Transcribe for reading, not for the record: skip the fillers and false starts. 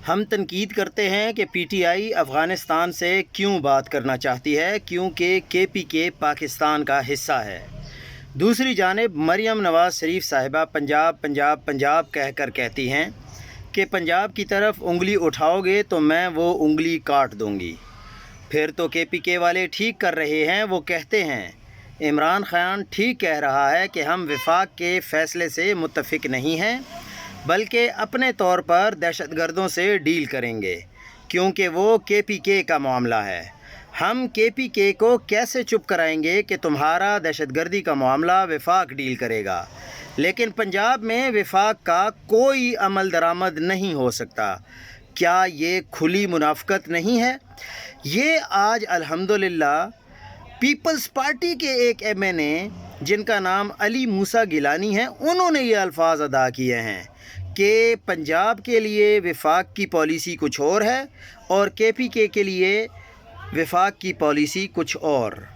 ہم تنقید کرتے ہیں کہ پی ٹی آئی افغانستان سے کیوں بات کرنا چاہتی ہے، کیونکہ کے پی کے پاکستان کا حصہ ہے۔ دوسری جانب مریم نواز شریف صاحبہ پنجاب پنجاب پنجاب کہہ کر کہتی ہیں کہ پنجاب کی طرف انگلی اٹھاؤ گے تو میں وہ انگلی کاٹ دوں گی۔ پھر تو کے پی کے والے ٹھیک کر رہے ہیں، وہ کہتے ہیں عمران خان ٹھیک کہہ رہا ہے کہ ہم وفاق کے فیصلے سے متفق نہیں ہیں، بلکہ اپنے طور پر دہشت گردوں سے ڈیل کریں گے، کیونکہ وہ کے پی کے کا معاملہ ہے۔ ہم کے پی کے کو کیسے چپ کرائیں گے کہ تمہارا دہشت گردی کا معاملہ وفاق ڈیل کرے گا، لیکن پنجاب میں وفاق کا کوئی عمل درآمد نہیں ہو سکتا۔ کیا یہ کھلی منافقت نہیں ہے؟ یہ آج الحمدللہ پیپلز پارٹی کے ایک ایم این اے جن کا نام علی موسیٰ گیلانی ہے، انہوں نے یہ الفاظ ادا کیے ہیں کہ پنجاب کے لیے وفاق کی پالیسی کچھ اور ہے اور کے پی کے لیے وفاق کی پالیسی کچھ اور۔